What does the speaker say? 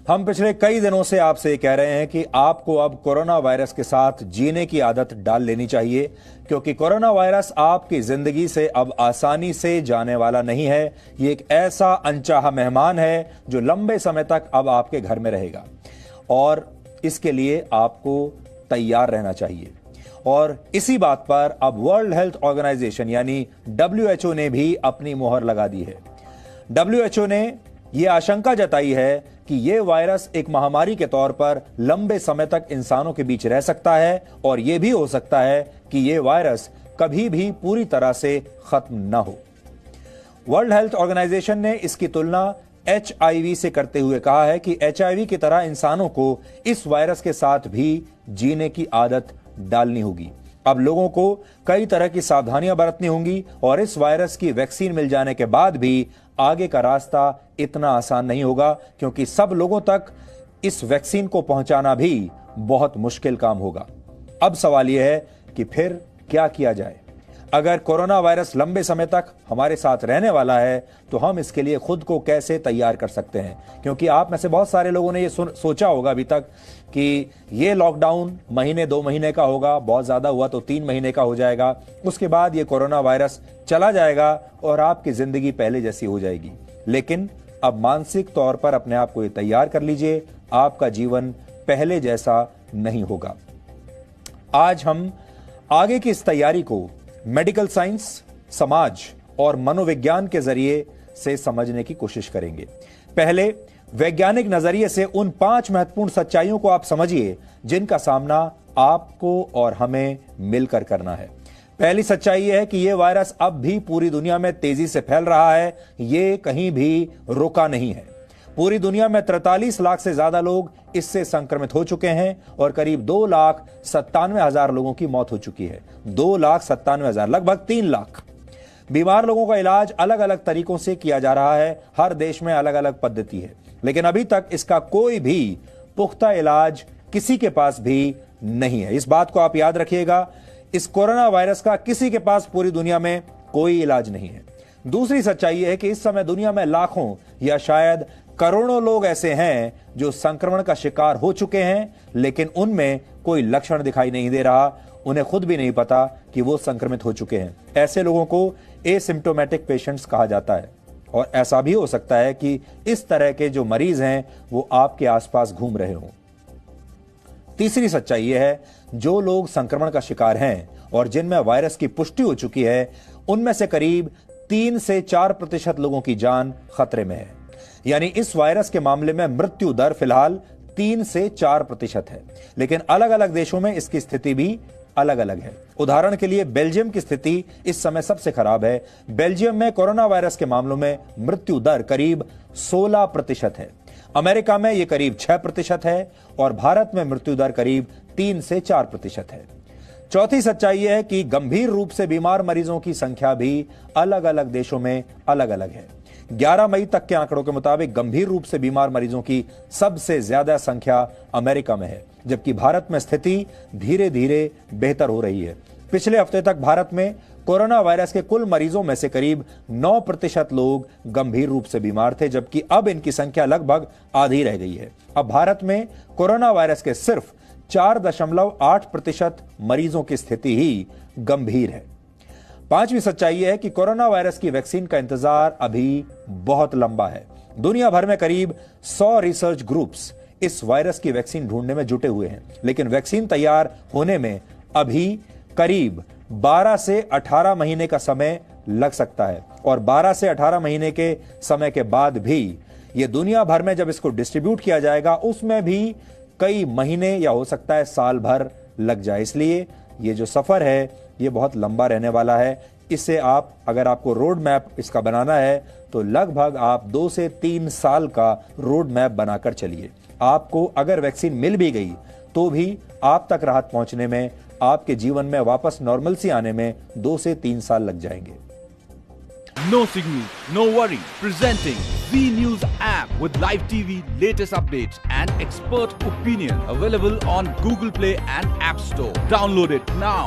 हम पिछले कई दिनों से आपसे कह रहे हैं कि आपको अब कोरोना वायरस के साथ जीने की आदत डाल लेनी चाहिए, क्योंकि कोरोना वायरस आपकी जिंदगी से अब आसानी से जाने वाला नहीं है। ये एक ऐसा अनचाहा मेहमान है जो लंबे समय तक अब आपके घर में रहेगा और इसके लिए आपको तैयार रहना चाहिए। और इसी बात पर अब वर्ल्ड हेल्थ ऑर्गेनाइजेशन यानी WHO ने भी अपनी मोहर लगा दी है। WHO ने यह आशंका जताई है कि यह वायरस एक महामारी के तौर पर लंबे समय तक इंसानों के बीच रह सकता है और यह भी हो सकता है कि यह वायरस कभी भी पूरी तरह से खत्म न हो। वर्ल्ड हेल्थ ऑर्गेनाइजेशन ने इसकी तुलना HIV से करते हुए कहा है कि HIV की तरह इंसानों को इस वायरस के साथ भी जीने की आदत डालनी होगी। अब लोगों को कई तरह की सावधानियां बरतनी होंगी और इस वायरस की वैक्सीन मिल जाने के बाद भी आगे का रास्ता इतना आसान नहीं होगा, क्योंकि सब लोगों तक इस वैक्सीन को पहुंचाना भी बहुत मुश्किल काम होगा। अब सवाल यह है कि फिर क्या किया जाए। अगर कोरोना वायरस लंबे समय तक हमारे साथ रहने वाला है तो हम इसके लिए खुद को कैसे तैयार कर सकते हैं, क्योंकि आप में से बहुत सारे लोगों ने ये सोचा होगा अभी तक कि ये लॉकडाउन महीने 2 महीने का होगा, बहुत ज्यादा हुआ तो 3 महीने का हो जाएगा, उसके बाद ये कोरोना वायरस चला जाएगा और आपकी जिंदगी पहले जैसी हो जाएगी। लेकिन अब मानसिक तौर पर अपने आप को ये तैयार कर लीजिए, आपका जीवन पहले जैसा नहीं होगा। आज हम आगे की इस तैयारी को मेडिकल साइंस, समाज और मनोविज्ञान के जरिए से समझने की कोशिश करेंगे। पहले वैज्ञानिक नजरिए से उन 5 महत्वपूर्ण सच्चाइयों को आप समझिए जिनका सामना आपको और हमें मिलकर करना है। पहली सच्चाई यह है कि यह वायरस अब भी पूरी दुनिया में तेजी से फैल रहा है, यह कहीं भी रुका नहीं है। पूरी दुनिया में 43 लाख से ज्यादा लोग इससे संक्रमित हो चुके हैं और करीब 2,97,000 लोगों की मौत हो चुकी है। 2,97,000, लगभग 3 लाख। बीमार लोगों का इलाज अलग अलग तरीकों से किया जा रहा है, हर देश में अलग अलग पद्धति है, लेकिन अभी तक इसका कोई भी पुख्ता इलाज किसी के पास भी नहीं है। इस बात को आप याद रखिएगा, इस कोरोना वायरस का किसी के पास पूरी दुनिया में कोई इलाज नहीं है। दूसरी सच्चाई यह है कि इस समय दुनिया में लाखों या शायद करोड़ों लोग ऐसे हैं जो संक्रमण का शिकार हो चुके हैं, लेकिन उनमें कोई लक्षण दिखाई नहीं दे रहा, उन्हें खुद भी नहीं पता कि वो संक्रमित हो चुके हैं। ऐसे लोगों को एसिम्प्टोमेटिक पेशेंट्स कहा जाता है और ऐसा भी हो सकता है कि इस तरह के जो मरीज हैं वो आपके आसपास घूम रहे हों। तीसरी सच्चाई यह है, जो लोग संक्रमण का शिकार हैं और जिनमें वायरस की पुष्टि हो चुकी है, उनमें से करीब 3 से 4% लोगों की जान खतरे में है। यानी इस वायरस के मामले में मृत्यु दर फिलहाल 3 से 4% है, लेकिन अलग अलग देशों में इसकी स्थिति भी अलग अलग है। उदाहरण के लिए बेल्जियम की स्थिति इस समय सबसे खराब है। बेल्जियम में कोरोना वायरस के मामलों में मृत्यु दर करीब 16% है। अमेरिका में यह करीब 6% है और भारत में मृत्यु दर करीब 3 से 4% है। चौथी सच्चाई यह है कि गंभीर रूप से बीमार मरीजों की संख्या भी अलग अलग देशों में अलग अलग है। 11 मई तक के आंकड़ों के मुताबिक गंभीर रूप से बीमार मरीजों की सबसे ज्यादा संख्या अमेरिका में है, जबकि भारत में स्थिति धीरे धीरे बेहतर हो रही है। पिछले हफ्ते तक भारत में कोरोना वायरस के कुल मरीजों में से करीब 9% लोग गंभीर रूप से बीमार थे, जबकि अब इनकी संख्या लगभग आधी रह गई है। अब भारत में कोरोना वायरस के सिर्फ 4.8% मरीजों की स्थिति ही गंभीर है। पांचवी सच्चाई यह है कि कोरोना वायरस की वैक्सीन का इंतजार अभी बहुत लंबा है। दुनिया भर में करीब 100 रिसर्च ग्रुप्स इस वायरस की वैक्सीन ढूंढने में जुटे हुए हैं, लेकिन वैक्सीन तैयार होने में अभी करीब 12 से 18 महीने का समय लग सकता है और 12 से 18 महीने के समय के बाद भी यह दुनिया भर में जब इसको डिस्ट्रीब्यूट किया जाएगा उसमें भी कई महीने या हो सकता है साल भर लग जाए। इसलिए ये जो सफर है ये बहुत लंबा रहने वाला है। इससे आप, अगर आपको रोड मैप इसका बनाना है तो लगभग आप 2 से 3 साल का रोड मैप बनाकर चलिए। आपको अगर वैक्सीन मिल भी गई तो भी आप तक राहत पहुंचने में, आपके जीवन में वापस नॉर्मलसी आने में 2 से 3 साल लग जाएंगे। No signal, no worry. Presenting Z News app with live TV, latest updates and expert opinion. Available on Google Play and App Store. Download it now.